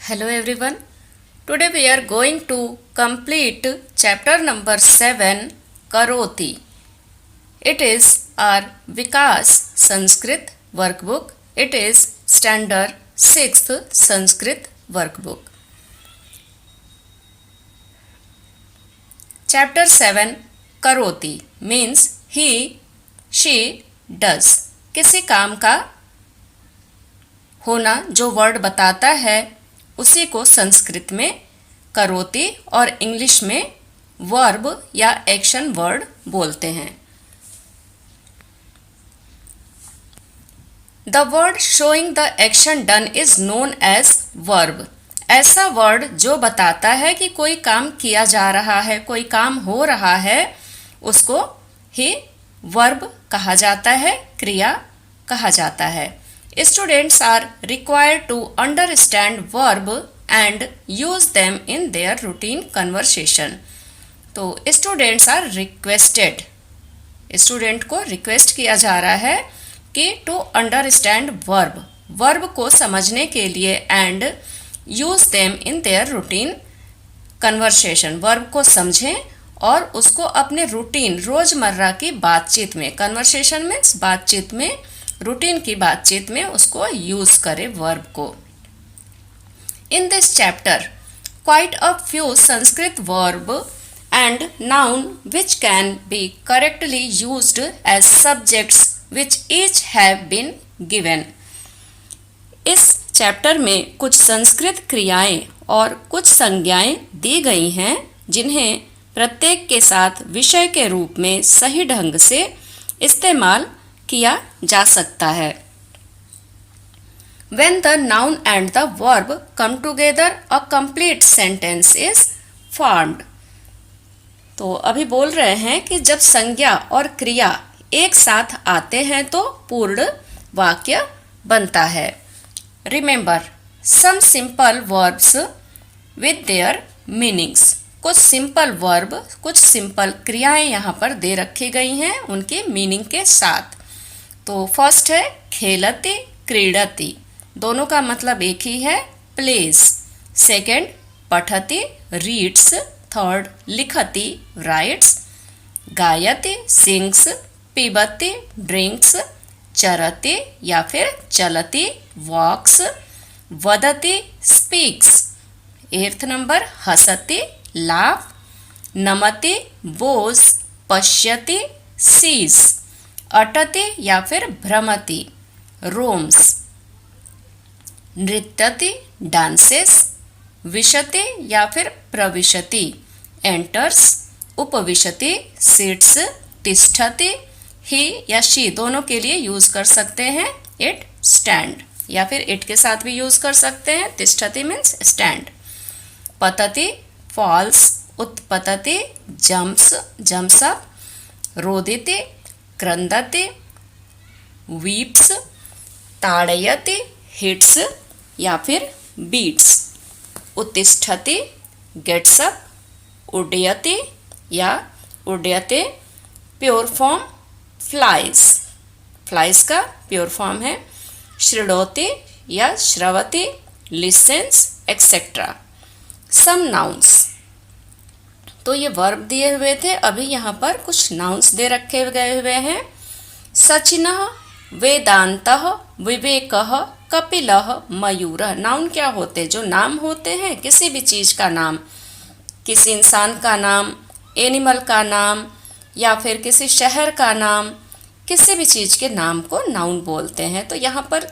Hello everyone. Today we are going to complete chapter number 7 Karoti. It is our Vikas Sanskrit workbook. It is standard 6th Sanskrit workbook. Chapter 7 Karoti means he, she does. किसी काम का होना जो word बताता है उसी को संस्कृत में करोति और इंग्लिश में वर्ब या एक्शन वर्ड बोलते हैं. The word showing the action done is known as verb. ऐसा वर्ड जो बताता है कि कोई काम किया जा रहा है, कोई काम हो रहा है, उसको ही वर्ब कहा जाता है, क्रिया कहा जाता है. Students are required to understand verb and use them in their routine conversation. तो students are requested. स्टूडेंट को रिक्वेस्ट किया जा रहा है कि टू अंडरस्टैंड वर्ब, वर्ब को समझने के लिए and use them in their routine conversation. Verb को समझें और उसको अपने रूटीन रोजमर्रा की बातचीत में, कन्वर्सेशन मीन्स बातचीत में, रूटीन की बातचीत में उसको यूज करें वर्ब को. In this chapter quite a few Sanskrit verb and noun which can be correctly used as subjects which each have been given. इस चैप्टर में कुछ संस्कृत क्रियाएं और कुछ संज्ञाएं दी गई हैं जिन्हें प्रत्येक के साथ विषय के रूप में सही ढंग से इस्तेमाल किया जा सकता है. When the noun and the verb come together, a complete sentence is formed. तो अभी बोल रहे हैं कि जब संज्ञा और क्रिया एक साथ आते हैं तो पूर्ण वाक्य बनता है. Remember some simple verbs with their meanings. कुछ सिंपल वर्ब, कुछ सिंपल क्रियाएं यहाँ पर दे रखी गई हैं उनके मीनिंग के साथ. तो फर्स्ट है खेलति क्रीडति, दोनों का मतलब एक ही है, प्लेज. सेकंड पठति रीड्स. थर्ड लिखति राइट्स. गायति सिंग्स. पिबति ड्रिंक्स. चरति या फिर चलति वॉक्स. वदति स्पीक्स. एट्थ नंबर हसति लाफ. नमति बोज. पश्यति सीज. अटति या फिर भ्रमति रोम्स. नृत्यति डांसेस. विशति या फिर प्रविशति एंटर्स. उपविशति सिट्स. तिष्ठति ही या शी दोनों के लिए यूज कर सकते हैं. इट स्टैंड या फिर इट के साथ भी यूज कर सकते हैं. तिष्ठति मीन्स स्टैंड. पतति फॉल्स. उत्पतति जम्प्स जम्प्स अप. रोदिति क्रंदति वीप्स. ताड़यति हिट्स या फिर बीट्स. उत्तिष्ठति गेट्स अप. उड्यति या उड्यते प्योर फॉर्म फ्लाइज, फ्लाइज का प्योर फॉर्म है. शृणोति या श्रवति लिसेंस एक्सेट्रा. Some nouns. तो ये वर्ब दिए हुए थे, अभी यहाँ पर कुछ नाउन्स दे रखे गए हुए हैं. सचिनः वेदांतः विवेकः कपिलः मयूरः. नाउन क्या होते हैं? जो नाम होते हैं किसी भी चीज का नाम, किसी इंसान का नाम, एनिमल का नाम या फिर किसी शहर का नाम, किसी भी चीज के नाम को नाउन बोलते हैं. तो यहाँ पर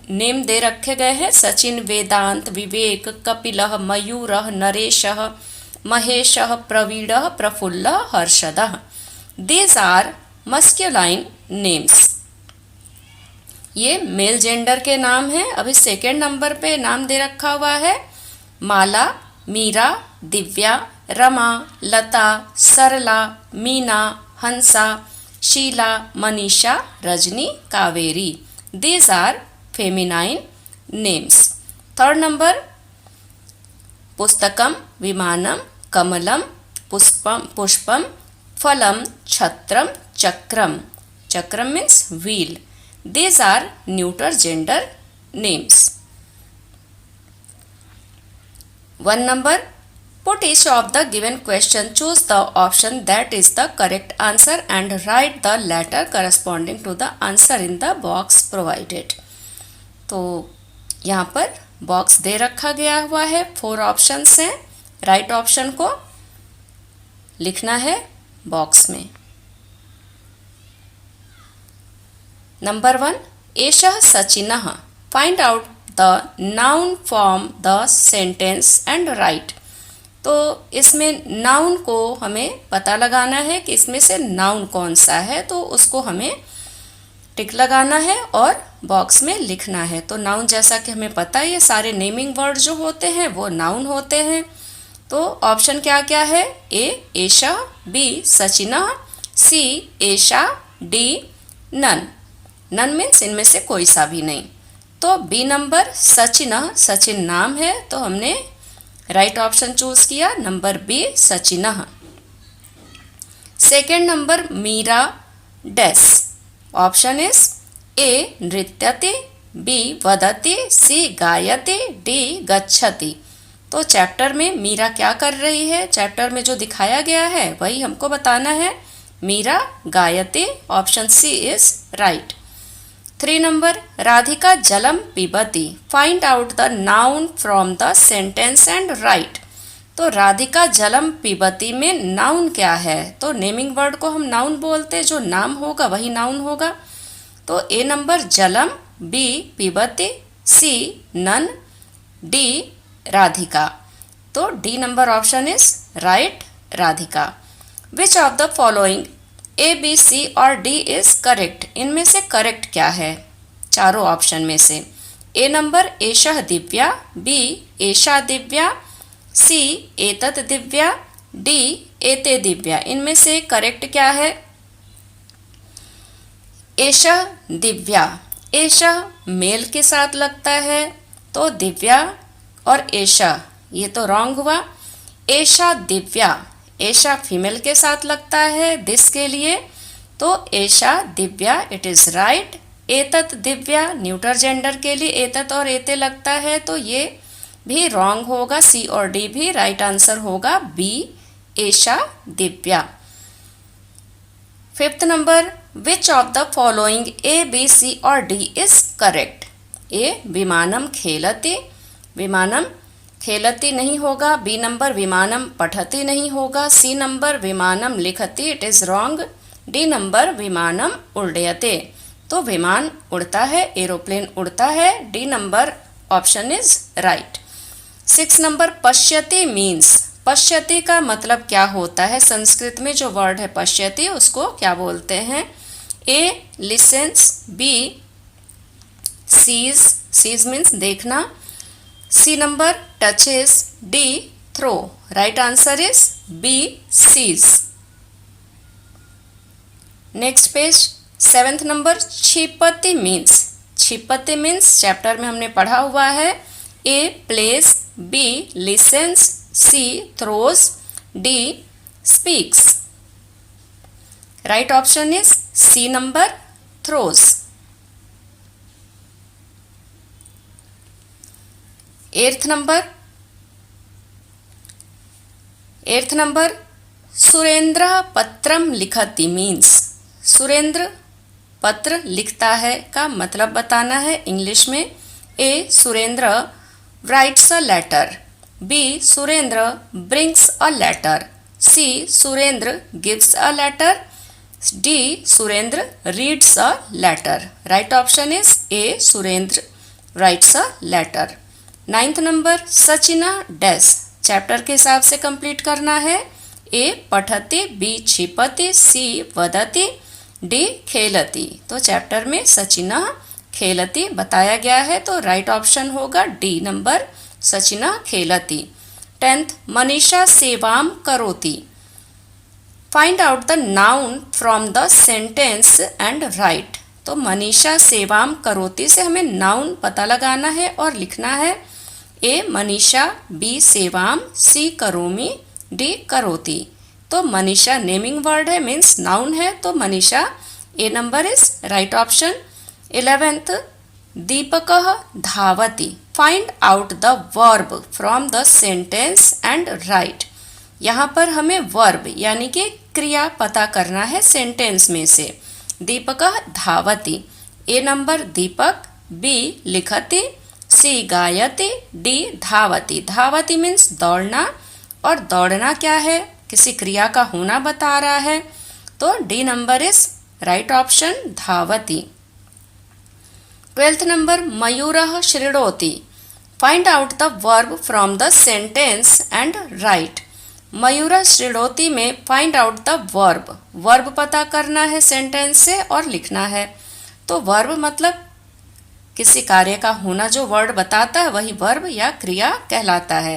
नेम दे रखे गए हैं. सचिन, वेदांत, विवेक, कपिलः, मयूरः, नरेशः, महेशः, प्रवीणः, प्रफुल्लः, हर्षदः. These are masculine names. ये मेल जेंडर के नाम हैं. अभी सेकेंड नंबर पे नाम दे रखा हुआ है Mala, Meera, Divya, Rama, Lata, Sarla, Meena, Hansa, Sheela, Manisha, Rajni, Kaveri. These are feminine names. Third number पुस्तकम, विमानम, कमलम, पुष्पम पुष्पम, फलम, छत्रम, चक्रम. चक्रम means wheel. These are neuter gender names. 1 number, put each of the given question, choose the option that is the correct answer and write the letter corresponding to the answer in the box provided. तो यहाँ पर box दे रखा गया हुआ है, 4 options हैं, right option को लिखना है बॉक्स में. नंबर 1, एषः सचिनः. Find out the noun form the sentence and write. तो इसमें नाउन को हमें पता लगाना है कि इसमें से नाउन कौन सा है, तो उसको हमें टिक लगाना है और बॉक्स में लिखना है. तो नाउन जैसा कि हमें पता है ये सारे नेमिंग वर्ड जो होते हैं वो नाउन होते हैं. तो ऑप्शन क्या क्या है? ए एषा, बी सचिनः, सी एषा, डी नन. नन मीन्स इनमें से कोई सा भी नहीं. तो बी नंबर सचिनः, सचिन नाम है तो हमने राइट ऑप्शन चूज किया, नंबर बी सचिनः. Second number Meera dash. Option is A नृत्यति, बी वदति, सी गायति, डी गच्छति. तो चैप्टर में मीरा क्या कर रही है, चैप्टर में जो दिखाया गया है वही हमको बताना है. मीरा गायति, option C is right. 3 number Radhika जलम पिबती. Find out the noun from the sentence and write. तो राधिका जलम पिबती में नाउन क्या है? तो नेमिंग वर्ड को हम नाउन बोलते हैं, जो नाम होगा वही नाउन होगा. तो ए नंबर जलम, बी पिबती, सी नन, डी राधिका. तो D number option is right, Radhika. Which of the following A B C और डी इज करेक्ट. इनमें से करेक्ट क्या है चारों ऑप्शन में से? ए नंबर एषः दिव्या, बी एषा दिव्या, सी एतत् दिव्या, डी एते दिव्या. इनमें से करेक्ट क्या है? एषः दिव्या. एषः मेल के साथ लगता है तो दिव्या और एषा ये तो रॉन्ग हुआ. एषा दिव्या, एषा फीमेल के साथ लगता है दिस के लिए, तो एषा दिव्या इट इज राइट. एतत् दिव्या न्यूटर जेंडर के लिए एतत् और एते लगता है तो ये भी रॉन्ग होगा. सी और डी भी राइट आंसर होगा, बी एषा Divya. 5th number which of the following A B C और डी इज करेक्ट. ए विमानम खेलति, विमानम खेलति नहीं होगा. बी नंबर विमानम पठति नहीं होगा. सी नंबर विमानम लिखति, it is wrong. D number विमानम उड्डयते. तो विमान उड़ता है, एरोप्लेन उड़ता है. D number option is right. 6 number पश्यति मीन्स. पश्यति का मतलब क्या होता है? संस्कृत में जो वर्ड है पश्यति उसको क्या बोलते हैं? A listens, B sees, sees means देखना, C number touches, D throw. Right answer is B sees. Next page 7th number क्षिपति मीन्स. क्षिपति मीन्स चैप्टर में हमने पढ़ा हुआ है. A places, B listens, C throws, D speaks. Right option is C number throws. 8th number Surendra पत्रम लिखति means. Surendra पत्र लिखता है का मतलब बताना है इंग्लिश में. A Surendra writes a letter, B Surendra brings a letter, C Surendra gives a letter, D Surendra reads a letter. Right option is A Surendra writes a letter. 9th number सचिना डैश. चैप्टर के हिसाब से कंप्लीट करना है. ए पठति, बी क्षिपति, सी वदति, डी खेलति. तो चैप्टर में सचिना खेलति बताया गया है तो राइट ऑप्शन होगा डी नंबर सचिना खेलति. 10th मनीषा सेवाम करोति. Find out the noun from the sentence and write. तो मनीषा सेवाम करोति से हमें नाउन पता लगाना है और लिखना है. ए मनीषा, बी सेवाम, सी करोमी, डी करोति. तो मनीषा नेमिंग वर्ड है मीन्स नाउन है तो Manisha A number is right option. 11th दीपकः धावति। Find out the verb from the sentence and write. यहाँ पर हमें वर्ब यानी कि क्रिया पता करना है सेंटेंस में से। दीपकः धावति, ए नंबर दीपक, बी लिखति, सी गायति, डी धावति। धावति मीन्स दौड़ना, और दौड़ना क्या है, किसी क्रिया का होना बता रहा है, तो D number is right option, धावति। 12th नंबर मयूरः शृणोति। Find out the verb from the sentence and write. मयूरः शृणोति में find out the verb, verb पता करना है सेंटेंस से और लिखना है। तो वर्ब मतलब किसी कार्य का होना जो वर्ड बताता है वही वर्ब या क्रिया कहलाता है।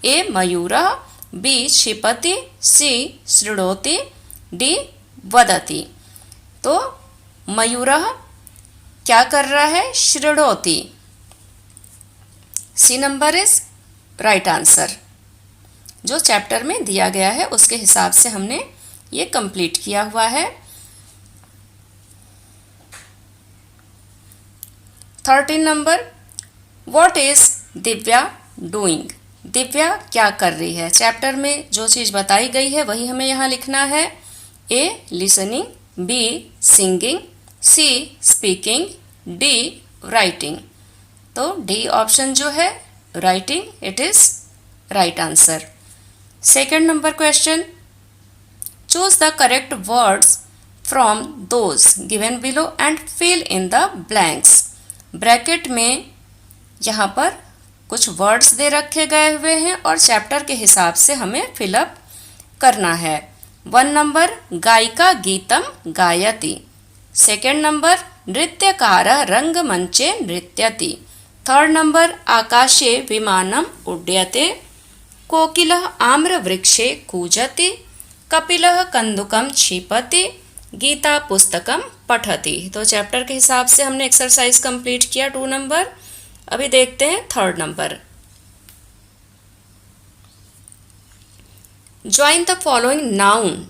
ए मयूरः, बी क्षिपति, सी शृणोति, डी वदति। तो मयूरः क्या कर रहा है, शृणोति। C number is right answer. जो चैप्टर में दिया गया है उसके हिसाब से हमने ये कंप्लीट किया हुआ है। 13 number, what is Divya doing. Divya क्या कर रही है। चैप्टर में जो चीज़ बताई गई है वही हमें यहाँ लिखना है। A listening, B singing, C speaking, D writing. तो डी ऑप्शन जो है writing, it is right answer. Second number question, choose the correct words from those given below and fill in the blanks. Bracket में यहाँ पर कुछ words दे रखे गए हुए हैं और चैप्टर के हिसाब से हमें फिलअप करना है। 1 नंबर, गायिका गीतम गायति। सेकेंड नंबर, नृत्यकारः रंगमंचे नृत्यति। थर्ड नंबर, आकाशे विमानम उड्ड्यते। कोकिलः आम्रवृक्षे कूजति। कपिलः कन्दुकं क्षिपति। गीता पुस्तकम पठति। तो चैप्टर के हिसाब से हमने एक्सरसाइज कंप्लीट किया 2 नंबर। अभी देखते हैं 3rd number. Join the following noun.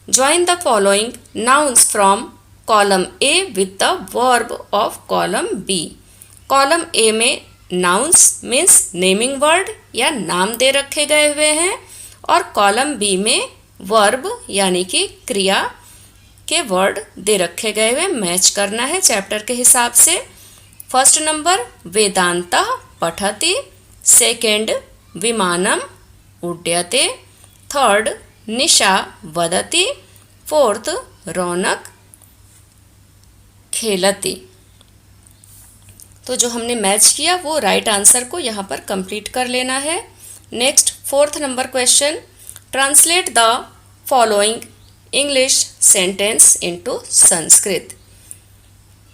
Join the following nouns from column A with the verb of column B. Column A में नाउन्स मीन्स नेमिंग वर्ड या नाम दे रखे गए हुए हैं, और कॉलम बी में वर्ब यानी कि क्रिया के वर्ड दे रखे गए हुए, मैच करना है चैप्टर के हिसाब से। फर्स्ट नंबर, वेदांतः पठति। सेकेंड, विमानम उड्ड्यते। थर्ड, निशा वदति। फोर्थ, रौनक खेलति। तो जो हमने मैच किया वो राइट आंसर को यहाँ पर कंप्लीट कर लेना है। Next 4th number question, translate the following English sentence into Sanskrit.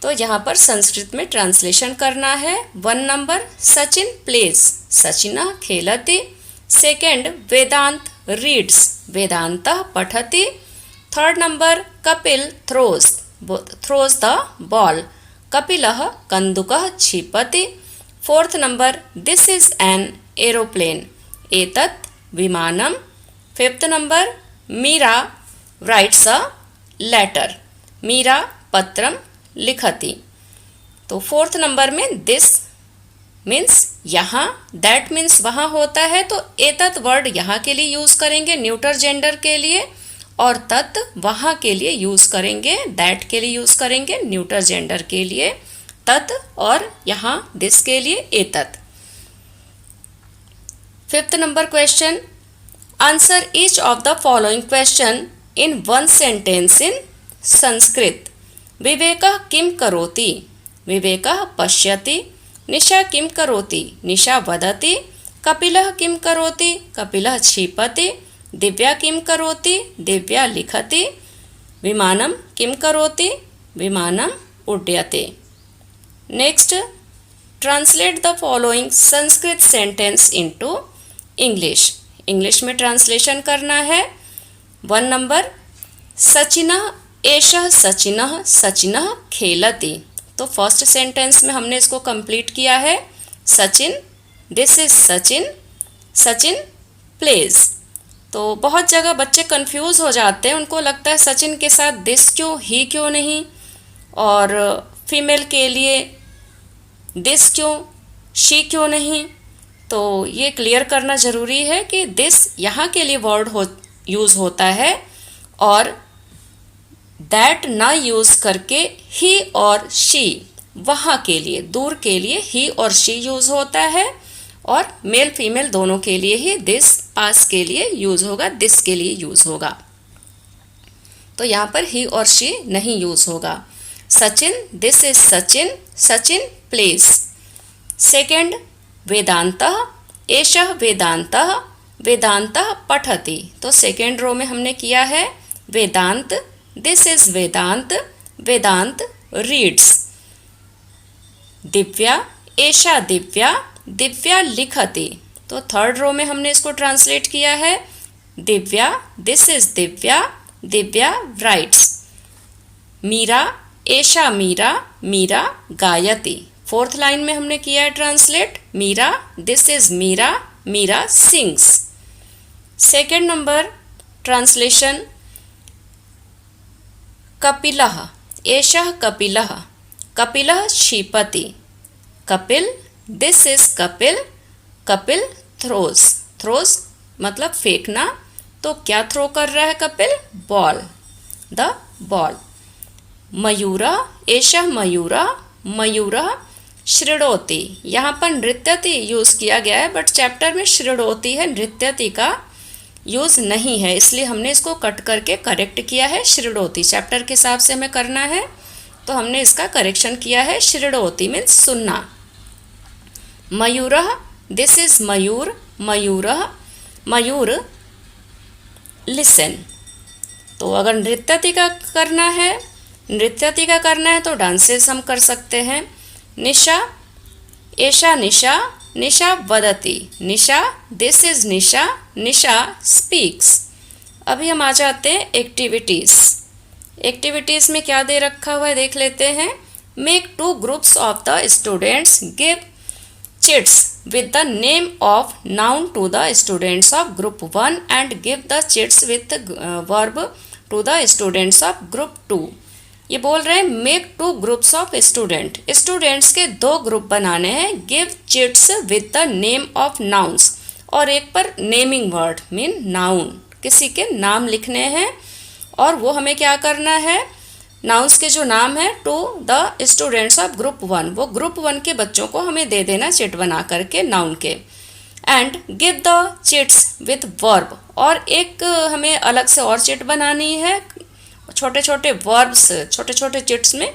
तो यहाँ पर संस्कृत में ट्रांसलेशन करना है। 1 नंबर, सचिन प्लेज, सचिनः खेलति। सेकेंड, वेदांत रीड्स, वेदांतः पठति। Third number, Kapil throws the ball, कपिलः कन्दुकः क्षिपति। Fourth number, this is an aeroplane, एतत् विमानम। 5th number, Meera writes a letter, Meera पत्रम लिखति। तो 4th नंबर में दिस मीन्स यहाँ, दैट मीन्स वहाँ होता है, तो एतत् वर्ड यहाँ के लिए यूज करेंगे न्यूटर जेंडर के लिए, और तत् वहाँ के लिए यूज करेंगे, दैट के लिए यूज करेंगे न्यूटर जेंडर के लिए तत्, और यहाँ दिस के लिए एतत्। 5th number question, answer each of the following question in 1 sentence in Sanskrit. विवेकः किं करोति, विवेकः पश्यति। निशा किं करोति, निशा वदति। कपिलः किं करोति, कपिलः क्षिपति। दिव्या किं करोति, दिव्या लिखति। विमानम किं करोति, विमानम उड्ड्यते। Next, translate the following Sanskrit sentence into English. English में ट्रांसलेशन करना है। 1 नंबर, सचिनः एषः सचिनः, सचिनः खेलति। तो फर्स्ट सेंटेंस में हमने इसको कंप्लीट किया है। Sachin, this is Sachin, Sachin plays. तो बहुत जगह बच्चे कंफ्यूज हो जाते हैं, उनको लगता है सचिन के साथ दिस क्यों, ही क्यों नहीं, और फीमेल के लिए दिस क्यों, शी क्यों नहीं? तो ये क्लियर करना ज़रूरी है कि दिस यहाँ के लिए वर्ड यूज़ होता है और दैट ना यूज़ करके ही और शी वहाँ के लिए, दूर के लिए ही और शी यूज़ होता है, और मेल फीमेल दोनों के लिए ही दिस पास के लिए यूज़ होगा, दिस के लिए यूज़ होगा। तो यहाँ पर ही और शी नहीं यूज़ होगा। Sachin, this is Sachin, Sachin plays. Second, वेदांतः, एषः वेदांतः, वेदांतः पठति। तो सेकेंड रो में हमने किया है Vedant, this is Vedant, Vedant reads. Divya, एषा दिव्या, दिव्या लिखति। तो थर्ड रो में हमने इसको ट्रांसलेट किया है Divya, this is Divya, Divya writes. Meera, Esha Meera, Meera गायति। फोर्थ लाइन में हमने किया है translate Meera, this is Meera, Meera sings. Second number translation कपिलः, एषः कपिलः, कपिलः क्षिपति। Kapil, this is Kapil, Kapil throws. Throws मतलब फेंकना, तो क्या थ्रो कर रहा है Kapil? Ball, the ball. Mayura, एषः मयूरा, मयूरा शृणोति। यहाँ पर नृत्यति यूज़ किया गया है, बट चैप्टर में शृणोति है, नृत्यति का यूज़ नहीं है, इसलिए हमने इसको कट करके करेक्ट किया है शृणोति। चैप्टर के हिसाब से हमें करना है, तो हमने इसका करेक्शन किया है शृणोति मीन्स सुनना। मयूरः, दिस इज मयूर, मयूरः, मयूर लिसन। तो अगर नृत्यति का करना है, नृत्यति का करना है तो डांसेस हम कर सकते हैं। निशा, एषा निशा, निशा वदति। Nisha, this is Nisha, Nisha speaks. अभी हम आ जाते हैं एक्टिविटीज़। एक्टिविटीज़ में क्या दे रखा हुआ है देख लेते हैं। Make 2 groups of the students, give chits with the name of noun to the students of group 1 and give the chits with verb to the students of group 2। ये बोल रहे हैं make 2 groups of student, students के 2 group बनाने हैं। Give chits with the name of nouns, और एक पर नेमिंग वर्ड मीन नाउन, किसी के नाम लिखने हैं, और वो हमें क्या करना है, नाउन्स के जो नाम है to the students of group 1, वो ग्रुप 1 के बच्चों को हमें दे देना चिट बना करके नाउन के। And give the chits with verb, और एक हमें अलग से और चिट बनानी है, छोटे छोटे वर्ब्स, छोटे छोटे चिट्स में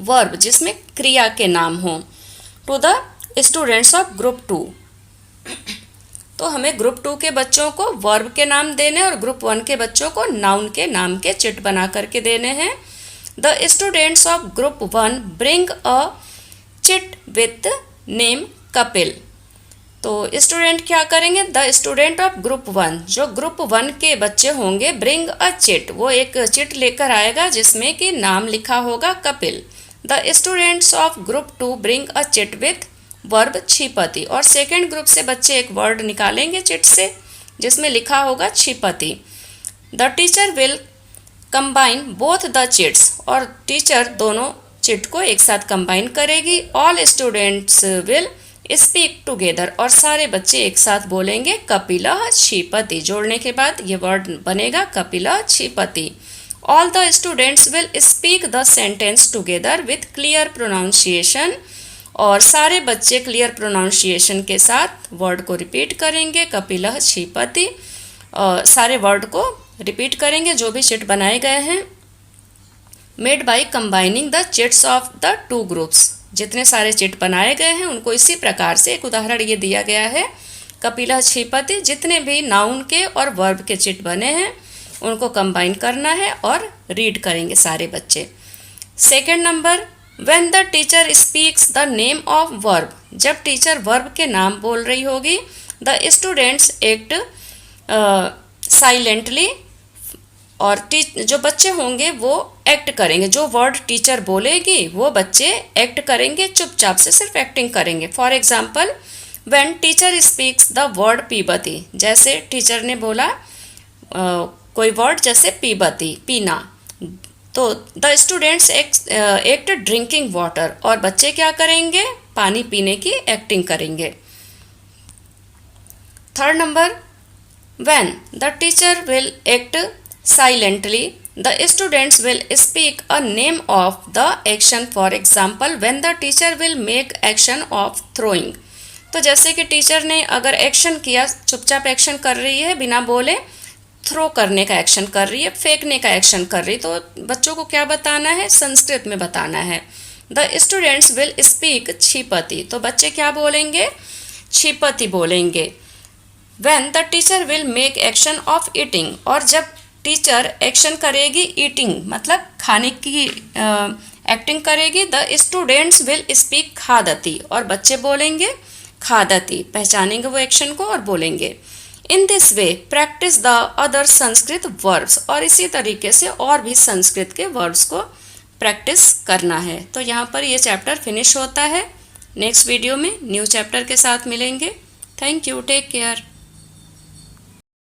वर्ब जिसमें क्रिया के नाम हो, to the students of group 2। तो हमें ग्रुप 2 के बच्चों को वर्ब के नाम देने और ग्रुप 1 के बच्चों को नाउन के नाम के चिट बना करके देने हैं। The students of group 1 bring a chit with name Kapil. तो स्टूडेंट क्या करेंगे, द स्टूडेंट ऑफ ग्रुप 1, जो ग्रुप 1 के बच्चे होंगे, ब्रिंग अ चिट, वो एक चिट लेकर आएगा जिसमें कि नाम लिखा होगा Kapil. The students of group 2 bring a chit with verb क्षिपति, और सेकेंड ग्रुप से बच्चे एक वर्ड निकालेंगे चिट से जिसमें लिखा होगा क्षिपति। The teacher will combine both the chits, और टीचर दोनों चिट को एक साथ कंबाइन करेगी। All students will speak together, और सारे बच्चे एक साथ बोलेंगे कपिलः क्षिपति। जोड़ने के बाद ये वर्ड बनेगा कपिलः क्षिपति। All the students will speak the sentence together with clear pronunciation, और सारे बच्चे क्लियर प्रोनाउंसिएशन के साथ वर्ड को रिपीट करेंगे कपिलः क्षिपति। सारे वर्ड को रिपीट करेंगे जो भी चिट बनाए गए हैं। Made by combining the chits of the 2 groups, जितने सारे चिट बनाए गए हैं उनको इसी प्रकार से, एक उदाहरण ये दिया गया है कपिलः क्षिपति, जितने भी नाउन के और वर्ब के चिट बने हैं उनको कंबाइन करना है और रीड करेंगे सारे बच्चे। Second number, when the teacher speaks the name of verb, जब टीचर वर्ब के नाम बोल रही होगी, द स्टूडेंट्स एक्ट साइलेंटली, और जो बच्चे होंगे वो एक्ट करेंगे, जो वर्ड टीचर बोलेगी वो बच्चे एक्ट करेंगे, चुपचाप से सिर्फ एक्टिंग करेंगे। For example, when teacher speaks the word पीबती, जैसे टीचर ने बोला कोई वर्ड जैसे पीबती, पीना, तो the students act drinking water, और बच्चे क्या करेंगे, पानी पीने की एक्टिंग करेंगे। Third number, when the teacher will act silently the students will speak a name of the action, for example when the teacher will make action of throwing. तो जैसे कि टीचर ने अगर एक्शन किया, चुपचाप एक्शन कर रही है बिना बोले, थ्रो करने का एक्शन कर रही है, फेंकने का एक्शन कर रही, तो बच्चों को क्या बताना है, संस्कृत में बताना है। द स्टूडेंट्स विल स्पीक क्षिपति, तो बच्चे क्या बोलेंगे, क्षिपति बोलेंगे। When the teacher will make action of eating, और जब टीचर एक्शन करेगी ईटिंग मतलब खाने की एक्टिंग करेगी, द स्टूडेंट्स विल स्पीक खादति, और बच्चे बोलेंगे खादति, पहचानेंगे वो एक्शन को और बोलेंगे। In this way practice the other Sanskrit verbs, और इसी तरीके से और भी संस्कृत के वर्ब्स को प्रैक्टिस करना है। तो यहाँ पर ये चैप्टर फिनिश होता है। नेक्स्ट वीडियो में न्यू चैप्टर के साथ मिलेंगे। Thank you, take care.